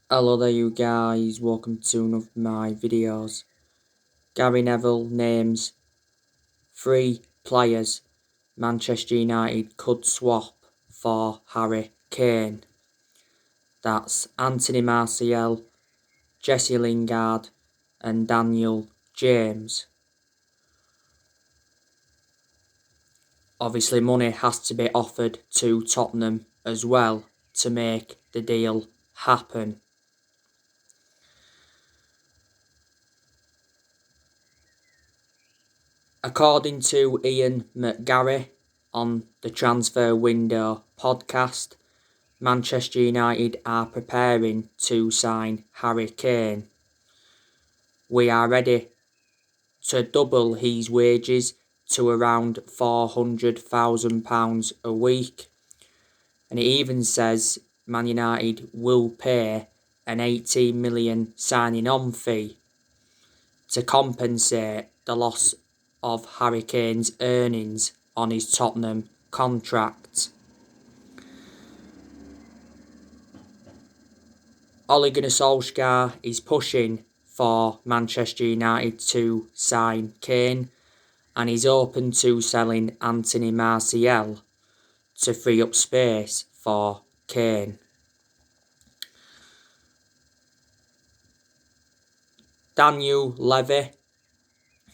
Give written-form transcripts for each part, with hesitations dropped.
Hello there you guys, welcome to one of my videos. Gary Neville names 3 players Manchester United could swap for Harry Kane. That's Anthony Martial, Jesse Lingard and Daniel James. Obviously money has to be offered to Tottenham as well to make the deal happen. According to Ian McGarry on the Transfer Window podcast, Manchester United are preparing to sign Harry Kane. We are ready to double his wages to around £400,000 a week. And it even says Man United will pay an 18 million signing on fee to compensate the loss of Harry Kane's earnings on his Tottenham contract. Ole Gunnar Solskjaer is pushing for Manchester United to sign Kane, and he's open to selling Anthony Martial to free up space for Kane. Daniel Levy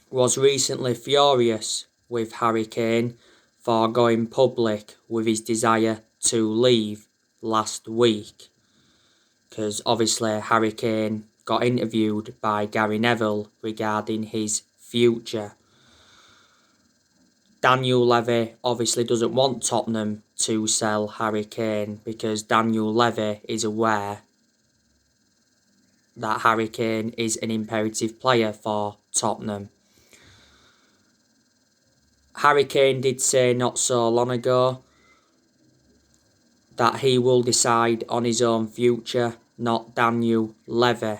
was recently furious with Harry Kane for going public with his desire to leave last week, because obviously Harry Kane got interviewed by Gary Neville regarding his future. Daniel Levy obviously doesn't want Tottenham to sell Harry Kane because Daniel Levy is aware that Harry Kane is an imperative player for Tottenham. Harry Kane did say not so long ago that he will decide on his own future, not Daniel Levy.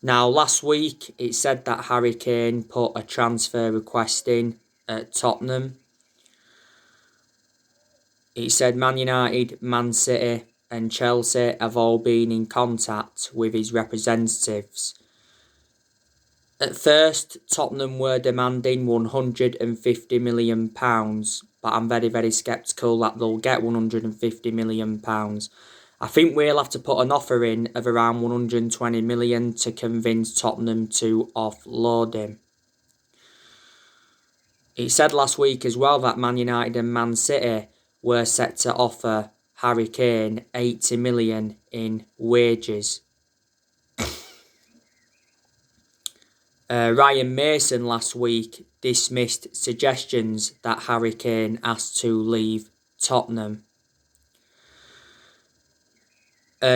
Now, last week it said that Harry Kane put a transfer request in at Tottenham. It said Man United, Man City and Chelsea have all been in contact with his representatives. At first, Tottenham were demanding £150 million, but I'm very, very sceptical that they'll get £150 million. I think we'll have to put an offer in of around £120 million to convince Tottenham to offload him. It said last week as well that Man United and Man City were set to offer Harry Kane £80 million in wages. Ryan Mason last week dismissed suggestions that Harry Kane asked to leave Tottenham.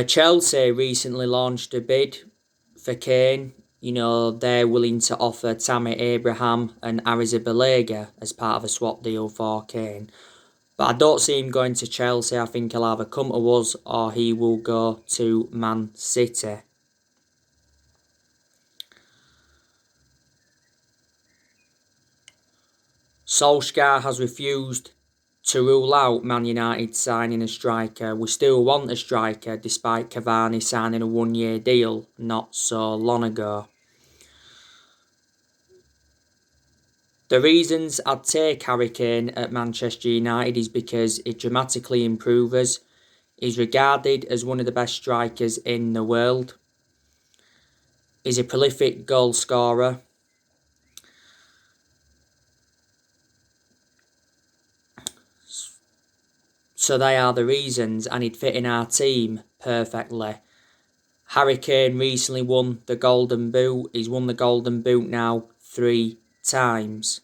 Chelsea recently launched a bid for Kane. You know, they're willing to offer Tammy Abraham and Arrizabalaga as part of a swap deal for Kane. But I don't see him going to Chelsea. I think he'll either come to us or he will go to Man City. Solskjaer has refused to rule out Man United signing a striker. We still want a striker despite Cavani signing a 1-year deal not so long ago. The reasons I'd take Harry Kane at Manchester United is because it dramatically improves us. He's regarded as one of the best strikers in the world. He's a prolific goal scorer. So they are the reasons, and he'd fit in our team perfectly. Harry Kane recently won the Golden Boot. He's won the Golden Boot now 3 times.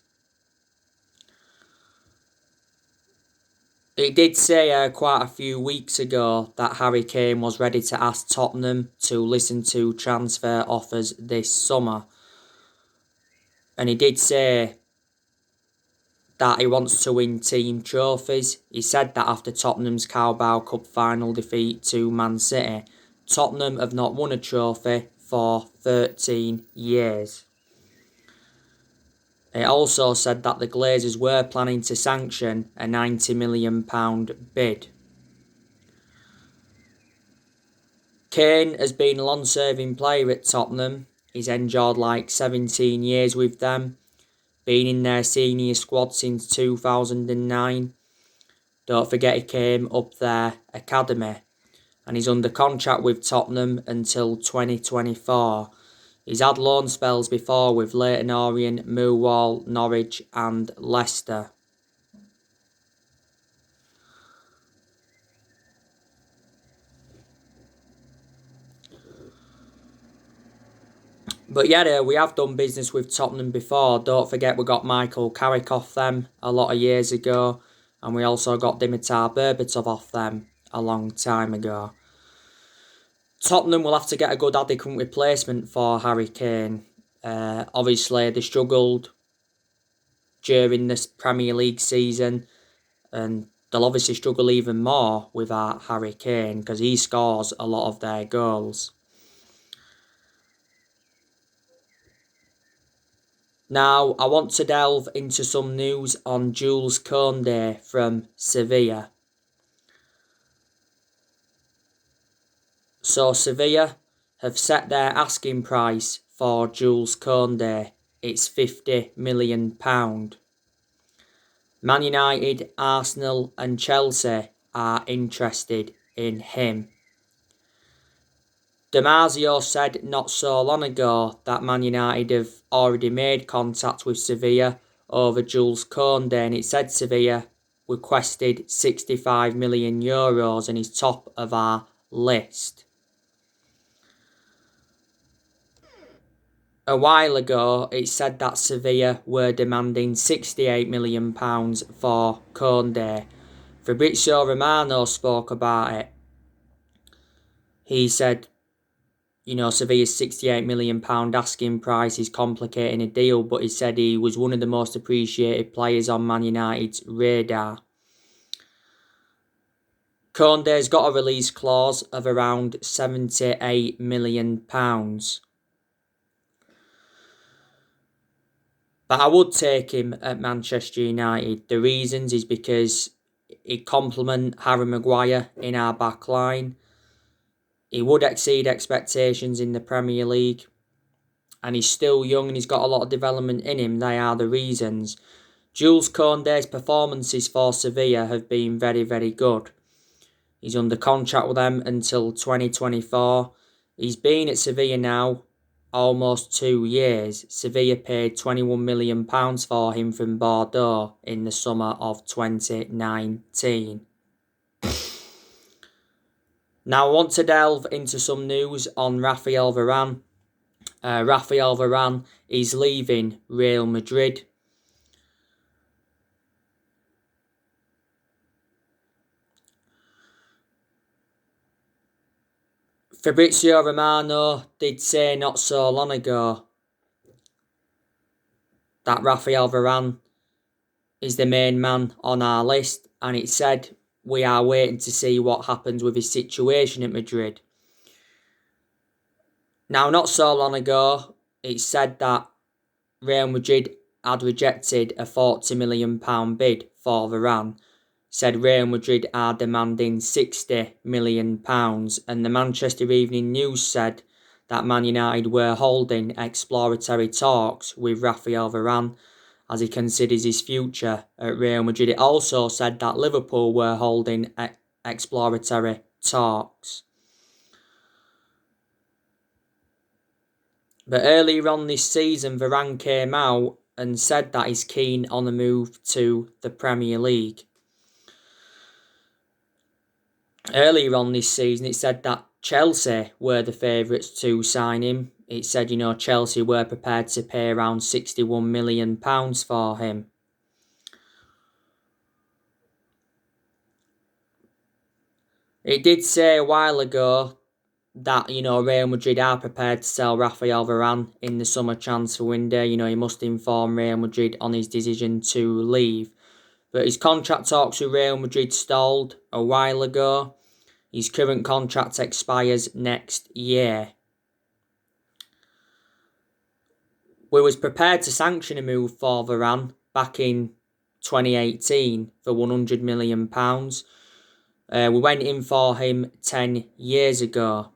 It did say quite a few weeks ago that Harry Kane was ready to ask Tottenham to listen to transfer offers this summer. And he did say that he wants to win team trophies. He said that after Tottenham's Carabao Cup final defeat to Man City, Tottenham have not won a trophy for 13 years. It also said that the Glazers were planning to sanction a £90 million bid. Kane has been a long-serving player at Tottenham. He's enjoyed like 17 years with them, been in their senior squad since 2009. Don't forget he came up their academy, and he's under contract with Tottenham until 2024. He's had loan spells before with Leyton Orient, Millwall, Norwich and Leicester. But yeah, we have done business with Tottenham before. Don't forget we got Michael Carrick off them a lot of years ago. And we also got Dimitar Berbatov off them a long time ago. Tottenham will have to get a good adequate replacement for Harry Kane. Obviously, they struggled during this Premier League season. And they'll obviously struggle even more without Harry Kane because he scores a lot of their goals. Now, I want to delve into some news on Jules Kounde from Sevilla. So, Sevilla have set their asking price for Jules Kounde. It's £50 million. Man United, Arsenal and Chelsea are interested in him. Damasio said not so long ago that Man United have already made contact with Sevilla over Jules Kounde, and it said Sevilla requested €65 million and he's top of our list. A while ago, it said that Sevilla were demanding £68 million for Kounde. Fabrizio Romano spoke about it. He said, Sevilla's £68 million asking price is complicating a deal, but he said he was one of the most appreciated players on Man United's radar. Kounde's got a release clause of around £78 million. But I would take him at Manchester United. The reasons is because he'd complement Harry Maguire in our back line. He would exceed expectations in the Premier League. And he's still young and he's got a lot of development in him. They are the reasons. Jules Kounde's performances for Sevilla have been very, very good. He's under contract with them until 2024. He's been at Sevilla now almost 2 years. Sevilla paid £21 million for him from Bordeaux in the summer of 2019. Now I want to delve into some news on Rafael Varan. Rafael Varan is leaving Real Madrid. Fabrizio Romano did say not so long ago that Rafael Varane is the main man on our list, and it said we are waiting to see what happens with his situation at Madrid. Now, not so long ago, it said that Real Madrid had rejected a £40 million bid for Varane. Said Real Madrid are demanding £60 million, and the Manchester Evening News said that Man United were holding exploratory talks with Rafael Varane as he considers his future at Real Madrid. It also said that Liverpool were holding exploratory talks. But earlier on this season, Varane came out and said that he's keen on a move to the Premier League. Earlier on this season, it said that Chelsea were the favourites to sign him. It said, Chelsea were prepared to pay around £61 million for him. It did say a while ago that, Real Madrid are prepared to sell Rafael Varane in the summer transfer window. He must inform Real Madrid on his decision to leave. But his contract talks with Real Madrid stalled a while ago. His current contract expires next year. We was prepared to sanction a move for Varane back in 2018 for £100 million. We went in for him 10 years ago.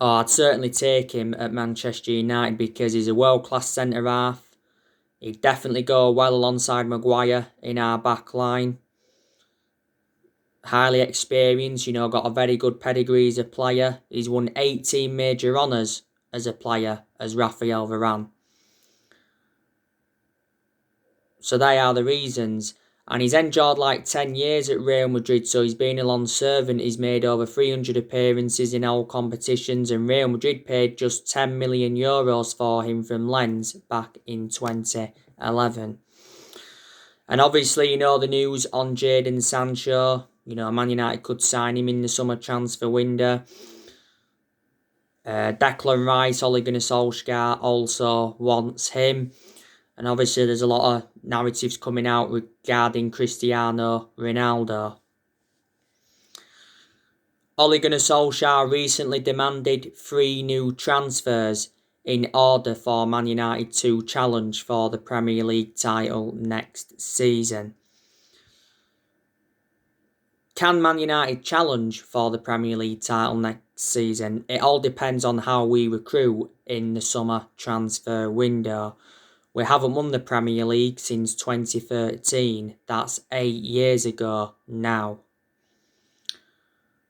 Oh, I'd certainly take him at Manchester United because he's a world-class centre-half. He'd definitely go well alongside Maguire in our back line. Highly experienced, got a very good pedigree as a player. He's won 18 major honours as a player, as Rafael Varan. So they are the reasons. And he's endured like 10 years at Real Madrid, so he's been a long servant. He's made over 300 appearances in all competitions, and Real Madrid paid just €10 million for him from Lens back in 2011. And obviously, the news on Jadon Sancho. Man United could sign him in the summer transfer window. Declan Rice, Ole Gunnar Solskjaer also wants him. And obviously there's a lot of narratives coming out regarding Cristiano Ronaldo. Ole Gunnar Solskjaer recently demanded 3 new transfers in order for Man United to challenge for the Premier League title next season. Can Man United challenge for the Premier League title next season? It all depends on how we recruit in the summer transfer window. We haven't won the Premier League since 2013. That's 8 years ago now.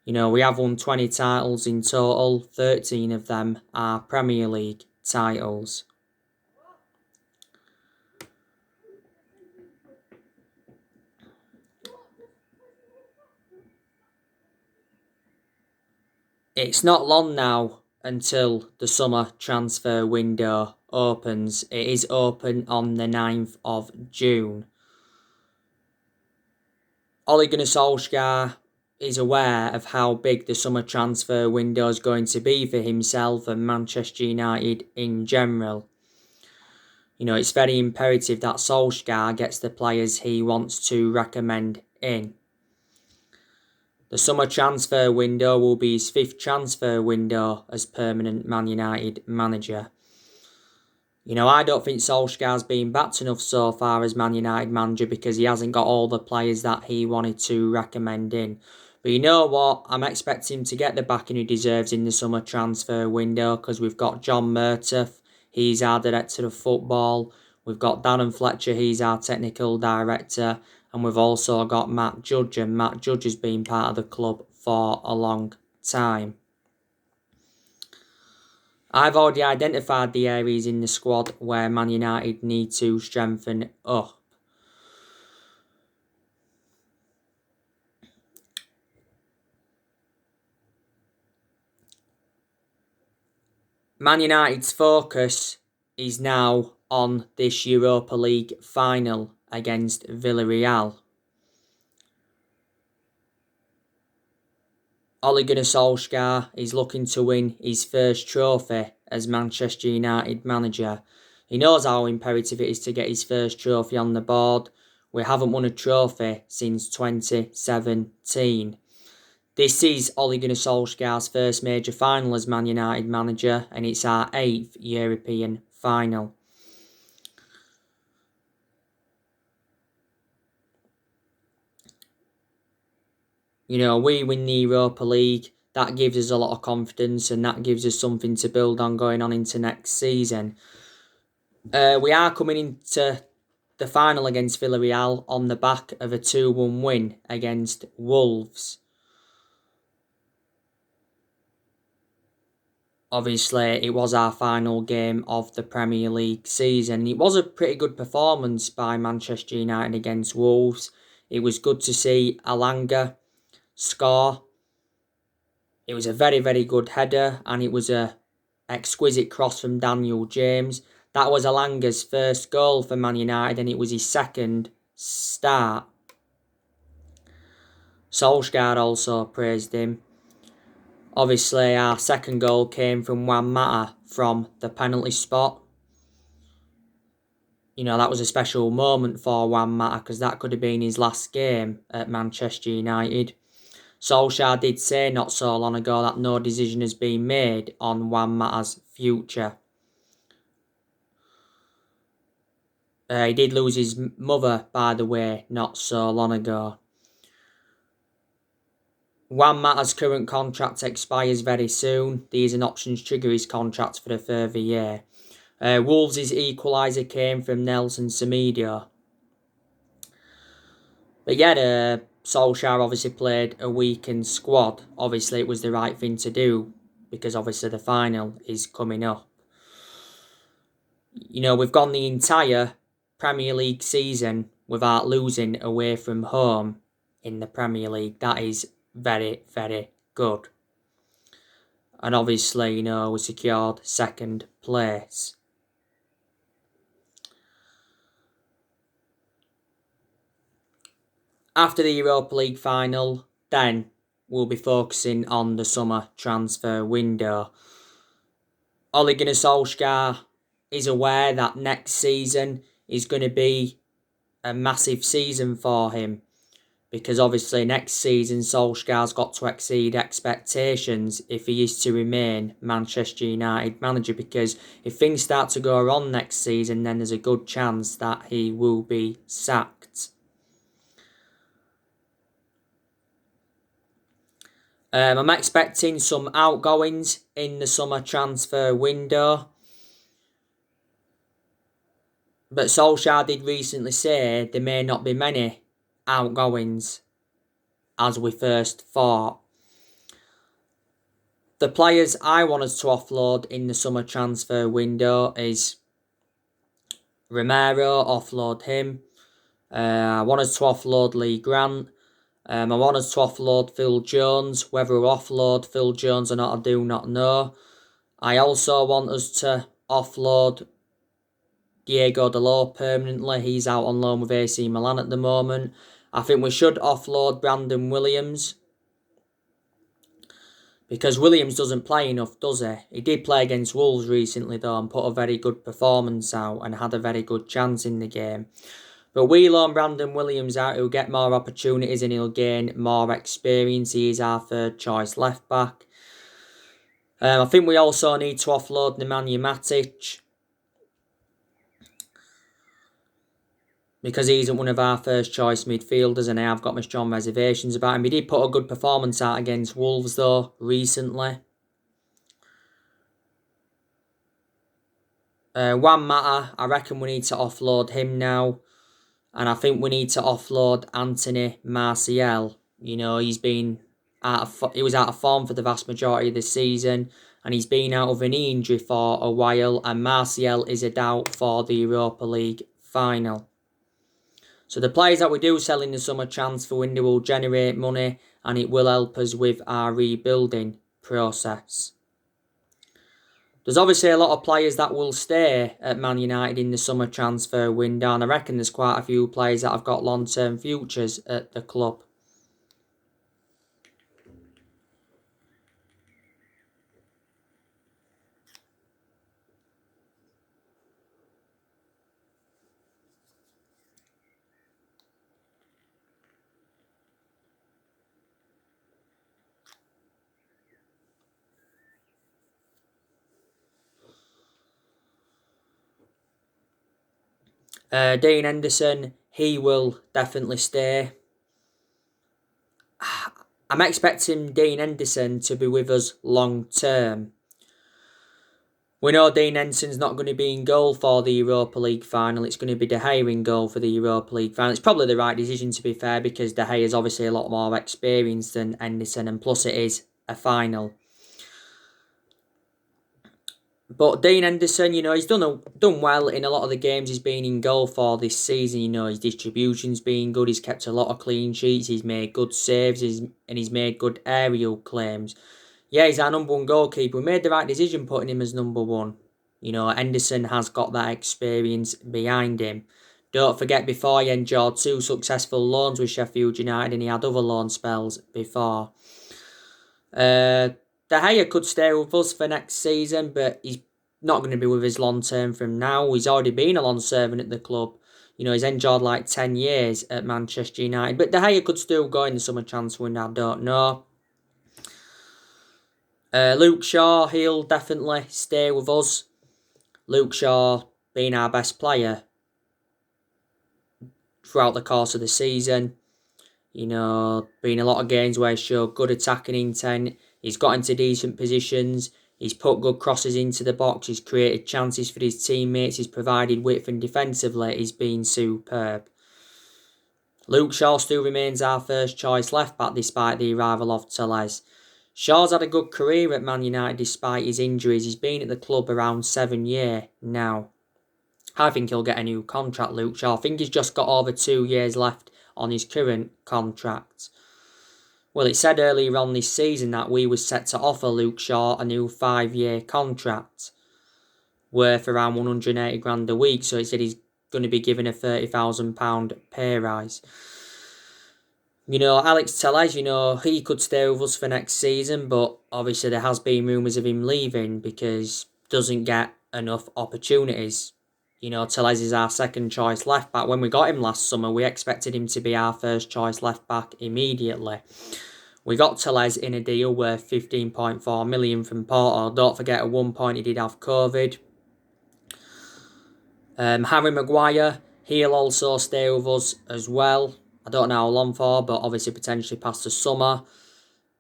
We have won 20 titles in total. 13 of them are Premier League titles. It's not long now until the summer transfer window opens. It is open on the 9th of June. Ole Gunnar Solskjaer is aware of how big the summer transfer window is going to be for himself and Manchester United in general. It's very imperative that Solskjaer gets the players he wants to recommend in. The summer transfer window will be his 5th transfer window as permanent Man United manager. I don't think Solskjaer's been backed enough so far as Man United manager because he hasn't got all the players that he wanted to recommend in. But you know what? I'm expecting him to get the backing he deserves in the summer transfer window because we've got John Murtough, he's our director of football. We've got Darren Fletcher, he's our technical director. And we've also got Matt Judge, and Matt Judge has been part of the club for a long time. I've already identified the areas in the squad where Man United need to strengthen up. Man United's focus is now on this Europa League final against Villarreal. Ole Gunnar Solskjaer is looking to win his first trophy as Manchester United manager. He knows how imperative it is to get his first trophy on the board. We haven't won a trophy since 2017. This is Ole Gunnar Solskjaer's first major final as Man United manager, and it's our 8th European final. We win the Europa League. That gives us a lot of confidence and that gives us something to build on going on into next season. We are coming into the final against Villarreal on the back of a 2-1 win against Wolves. Obviously, it was our final game of the Premier League season. It was a pretty good performance by Manchester United against Wolves. It was good to see Alanga score. It was a very, very good header and it was a exquisite cross from Daniel James. That was Alanga's first goal for Man United and it was his second start. Solskjaer also praised him. Obviously, our second goal came from Juan Mata from the penalty spot. That was a special moment for Juan Mata because that could have been his last game at Manchester United. Solskjaer did say not so long ago that no decision has been made on Juan Mata's future. He did lose his mother, by the way, not so long ago. Juan Mata's current contract expires very soon. These are options trigger his contract for a further year. Wolves' equaliser came from Nelson Semedo. But yeah, Solskjaer obviously played a weakened squad. Obviously, it was the right thing to do because obviously the final is coming up. We've gone the entire Premier League season without losing away from home in the Premier League. That is very, very good. And obviously, we secured second place. After the Europa League final, then we'll be focusing on the summer transfer window. Ole Gunnar Solskjaer is aware that next season is going to be a massive season for him. Because obviously next season Solskjaer's got to exceed expectations if he is to remain Manchester United manager. Because if things start to go wrong next season, then there's a good chance that he will be sacked. I'm expecting some outgoings in the summer transfer window. But Solskjaer did recently say there may not be many outgoings as we first thought. The players I want us to offload in the summer transfer window is Romero, offload him. I want us to offload Lee Grant. I want us to offload Phil Jones. Whether we offload Phil Jones or not, I do not know. I also want us to offload Diego Dalot permanently. He's out on loan with AC Milan at the moment. I think we should offload Brandon Williams. Because Williams doesn't play enough, does he? He did play against Wolves recently though and put a very good performance out and had a very good chance in the game. But we loan Brandon Williams out, he'll get more opportunities and he'll gain more experience. He is our third choice left back. I think we also need to offload Nemanja Matic. Because he isn't one of our first choice midfielders and I have got my strong reservations about him. He did put a good performance out against Wolves though, recently. Juan Mata, I reckon we need to offload him now. And I think we need to offload Anthony Martial. He's been he was out of form for the vast majority of the season. And he's been out of an knee injury for a while. And Martial is a doubt for the Europa League final. So the players that we do sell in the summer transfer window will generate money and it will help us with our rebuilding process. There's obviously a lot of players that will stay at Man United in the summer transfer window and I reckon there's quite a few players that have got long-term futures at the club. Dean Henderson, he will definitely stay. I'm expecting Dean Henderson to be with us long term. We know Dean Henderson's not going to be in goal for the Europa League final. It's going to be De Gea in goal for the Europa League final. It's probably the right decision to be fair because De Gea is obviously a lot more experienced than Henderson and plus it is a final. But Dean Henderson, he's done well in a lot of the games he's been in goal for this season. His distribution's been good. He's kept a lot of clean sheets. He's made good saves and he's made good aerial claims. Yeah, he's our number one goalkeeper. We made the right decision putting him as number one. Henderson has got that experience behind him. Don't forget, before he endured 2 successful loans with Sheffield United and he had other loan spells before. De Gea could stay with us for next season, but he's not going to be with us long term from now. He's already been a long servant at the club. He's endured like 10 years at Manchester United. But De Gea could still go in the summer transfer window, I don't know. Luke Shaw, he'll definitely stay with us. Luke Shaw being our best player throughout the course of the season. You know, been a lot of games where he's showed good attacking intent. He's got into decent positions. He's put good crosses into the box. He's created chances for his teammates. He's provided width, and defensively, he's been superb. Luke Shaw still remains our first choice left back despite the arrival of Telles. Shaw's had a good career at Man United despite his injuries. He's been at the club around 7 years now. I think he'll get a new contract, Luke Shaw. I think he's just got over 2 years left on his current contract. Well, it said earlier on this season that we was set to offer Luke Shaw a new 5-year contract worth around 180 grand a week. So it said he's going to be given a £30,000 pay rise. You know, Alex Telles, you know, he could stay with us for next season, but obviously there has been rumours of him leaving because doesn't get enough opportunities. You know, Telles is our second choice left back. When we got him last summer, we expected him to be our first choice left back immediately. We got Telles in a deal worth 15.4 million from Porto. Don't forget, at one point he did have COVID. Harry Maguire, he'll also stay with us as well. I don't know how long for, but obviously potentially past the summer.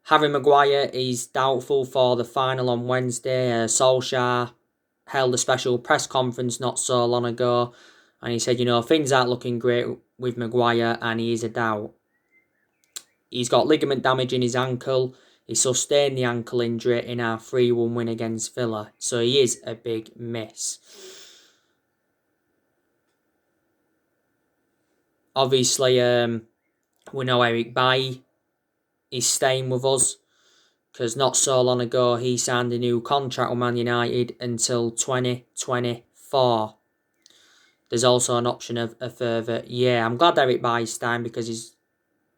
Harry Maguire is doubtful for the final on Wednesday. Solskjaer held a special press conference not so long ago, and he said, you know, things aren't looking great with Maguire, and he is a doubt. He's got ligament damage in his ankle. He sustained the ankle injury in our 3-1 win against Villa, so he is a big miss. Obviously, we know Eric Bailly is staying with us because not so long ago he signed a new contract with Man United until 2024. There's also an option of a further year. I'm glad Eric Bailly's staying because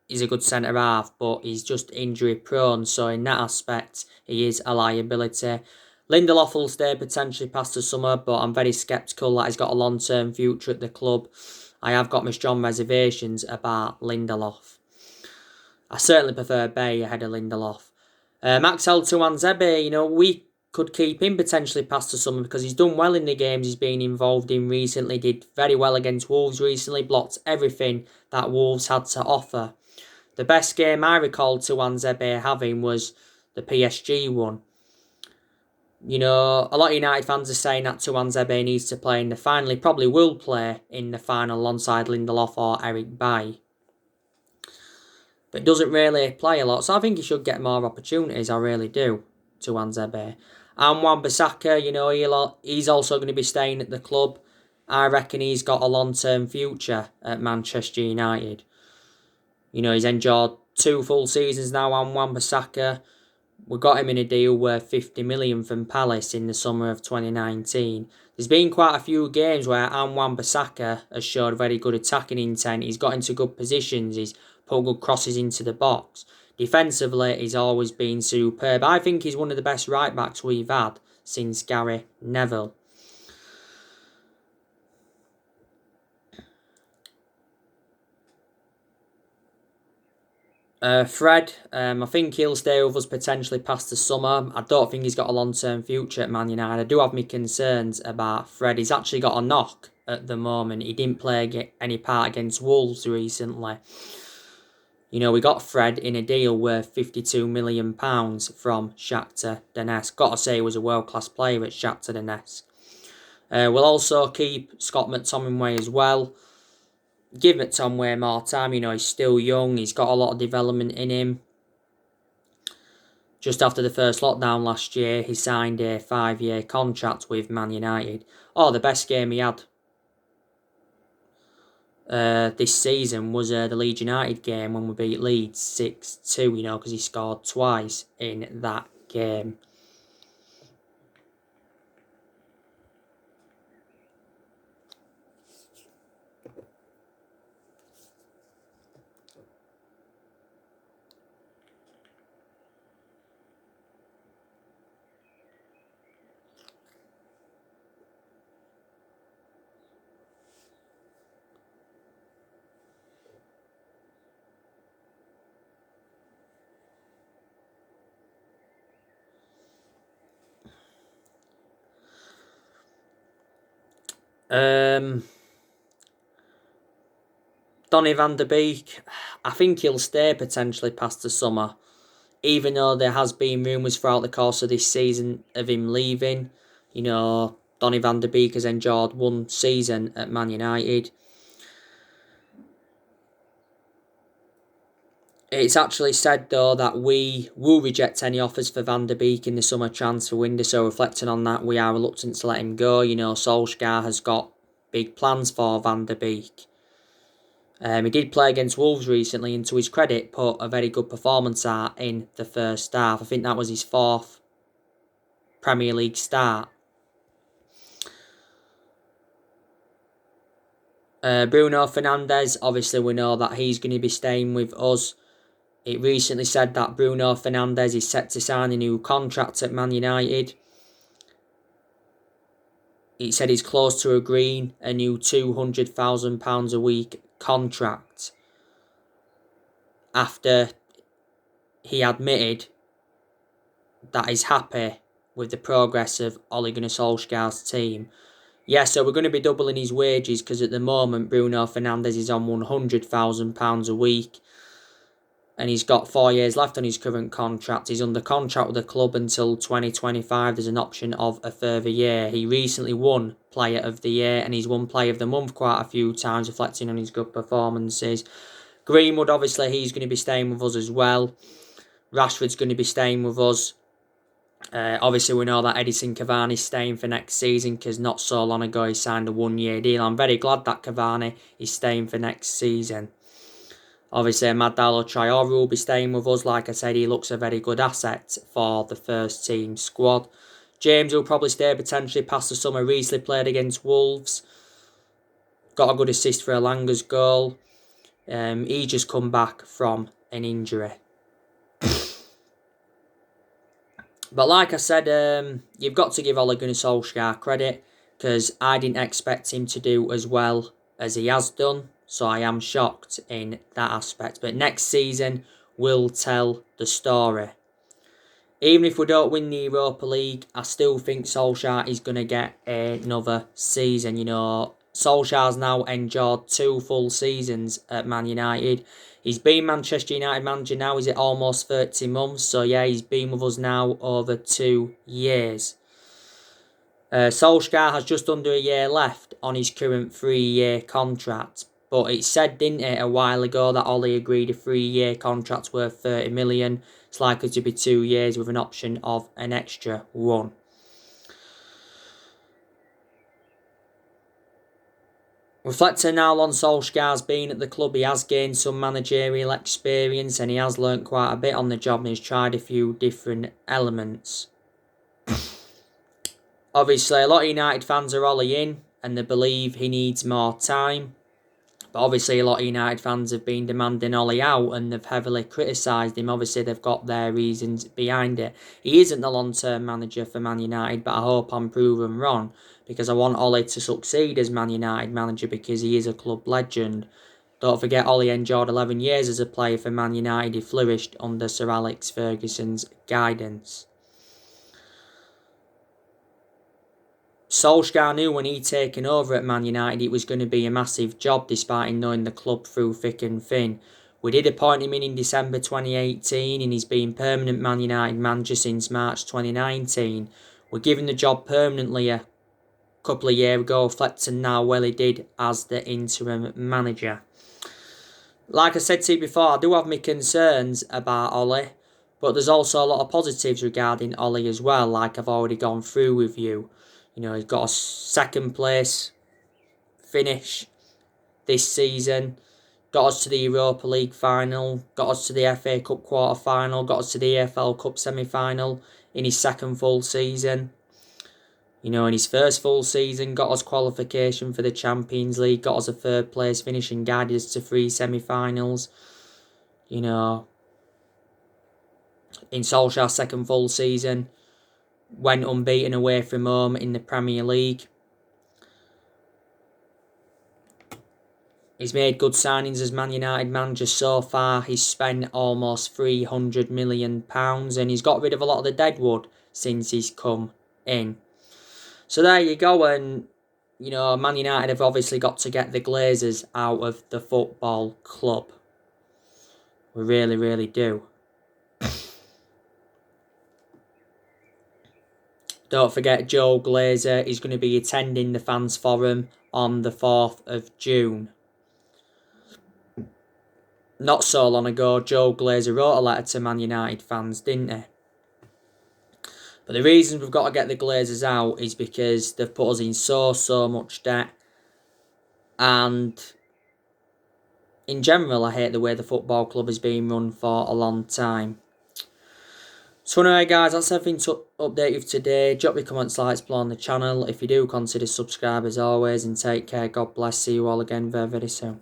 he's a good centre half, but he's just injury prone. So in that aspect, he is a liability. Lindelof will stay potentially past the summer, but I'm very sceptical that he's got a long-term future at the club. I have got my strong reservations about Lindelof. I certainly prefer Bay ahead of Lindelof. Maxwell Tuanzebe, you know, we could keep him potentially past the summer because he's done well in the games he's been involved in recently. Did very well against Wolves recently, blocked everything that Wolves had to offer. The best game I recall Tuanzebe having was the PSG one. You know, a lot of United fans are saying that Tuanzebe needs to play in the final. He probably will play in the final alongside Lindelof or Eric Bailly. But doesn't really play a lot, so I think he should get more opportunities, I really do, Tuanzebe. And Wan-Bissaka, you know, he's also going to be staying at the club. I reckon he's got a long-term future at Manchester United. You know, he's enjoyed 2 full seasons now on Wan-Bissaka. We got him in a deal worth 50 million from Palace in the summer of 2019. There's been quite a few games where Wan-Bissaka has showed very good attacking intent. He's got into good positions. He's put good crosses into the box. Defensively, he's always been superb. I think he's one of the best right-backs we've had since Gary Neville. Fred, I think he'll stay with us potentially past the summer. I don't think he's got a long-term future at Man United. I do have my concerns about Fred. He's actually got a knock at the moment. He didn't play any part against Wolves recently. You know, we got Fred in a deal worth £52 million from Shakhtar Donetsk. Got to say, he was a world-class player at Shakhtar Donetsk. We'll also keep Scott McTominay as well. Give McTominay more time. You know, he's still young. He's got a lot of development in him. Just after the first lockdown last year, he signed a 5-year contract with Man United. Oh, the best game he had this season was the Leeds United game when we beat Leeds 6-2, you know, because he scored twice in that game. Donny van der Beek, I think he'll stay potentially past the summer, even though there has been rumours throughout the course of this season of him leaving. Donny van de Beek has enjoyed one season at Man United. It's actually said, though, that we will reject any offers for Van der Beek in the summer transfer window, so reflecting on that, we are reluctant to let him go. Solskjaer has got big plans for Van der Beek. He did play against Wolves recently, and to his credit, put a very good performance out in the first half. I think that was his 4th Premier League start. Bruno Fernandez, obviously we know that he's going to be staying with us. It recently said that Bruno Fernandez is set to sign a new contract at Man United. It said he's close to agreeing a new £200,000 a week contract after he admitted that he's happy with the progress of Ole Gunnar Solskjaer's team. Yeah, so we're going to be doubling his wages because at the moment Bruno Fernandes is on £100,000 a week. And he's got 4 years left on his current contract. He's under contract with the club until 2025. There's an option of a further year. He recently won Player of the Year and he's won Player of the Month quite a few times, reflecting on his good performances. Greenwood, obviously, he's going to be staying with us as well. Rashford's going to be staying with us. Obviously, we know that Edison Cavani's staying for next season because not so long ago he signed a 1-year deal. I'm very glad that Cavani is staying for next season. Obviously, Madalo Traore will be staying with us. Like I said, he looks a very good asset for the first team squad. James will probably stay potentially past the summer. Recently played against Wolves. Got a good assist for Elanga's goal. He just come back from an injury. But like I said, you've got to give Ole Gunnar Solskjaer credit because I didn't expect him to do as well as he has done. So I am shocked in that aspect. But next season will tell the story. Even if we don't win the Europa League, I still think Solskjaer is going to get another season. Solskjaer's now enjoyed 2 full seasons at Man United. He's been Manchester United manager now. He's at almost 30 months. So yeah, he's been with us now over 2 years. Solskjaer has just under a year left on his current 3-year contract. But it said, didn't it, a while ago that Ole agreed a 3-year contract worth 30 million. It's likely to be 2 years with an option of an extra 1. Reflecting now on Solskjaer's been at the club, he has gained some managerial experience and he has learnt quite a bit on the job and he's tried a few different elements. Obviously, a lot of United fans are Ole in and they believe he needs more time. But obviously, a lot of United fans have been demanding Ole out and they've heavily criticised him. Obviously, they've got their reasons behind it. He isn't the long-term manager for Man United, but I hope I'm proven wrong because I want Ole to succeed as Man United manager because he is a club legend. Don't forget, Ole enjoyed 11 years as a player for Man United. He flourished under Sir Alex Ferguson's guidance. Solskjaer knew when he'd taken over at Man United it was going to be a massive job despite him knowing the club through thick and thin. We did appoint him in December 2018 and he's been permanent Man United manager since March 2019. We're given the job permanently a couple of years ago, reflecting now well he did as the interim manager. Like I said to you before, I do have my concerns about Ole, but there's also a lot of positives regarding Ole as well, like I've already gone through with you. He's got a 2nd place finish this season. Got us to the Europa League final. Got us to the FA Cup quarter final. Got us to the AFL Cup semi-final in his 2nd full season. In his 1st full season, got us qualification for the Champions League. Got us a 3rd place finish and guided us to 3 semi-finals. In Solskjaer's 2nd full season, went unbeaten away from home in the Premier League. He's made good signings as Man United manager so far. He's spent almost £300 million and he's got rid of a lot of the deadwood since he's come in. So there you go, and Man United have obviously got to get the Glazers out of the football club. We really, really do. Don't forget, Joe Glazer is going to be attending the Fans Forum on the 4th of June. Not so long ago, Joe Glazer wrote a letter to Man United fans, didn't he? But the reason we've got to get the Glazers out is because they've put us in so much debt. And in general, I hate the way the football club has been run for a long time. So anyway guys, that's everything to update you for today. Drop your comments, likes below on the channel. If you do, consider subscribe as always, and take care. God bless. See you all again very, very soon.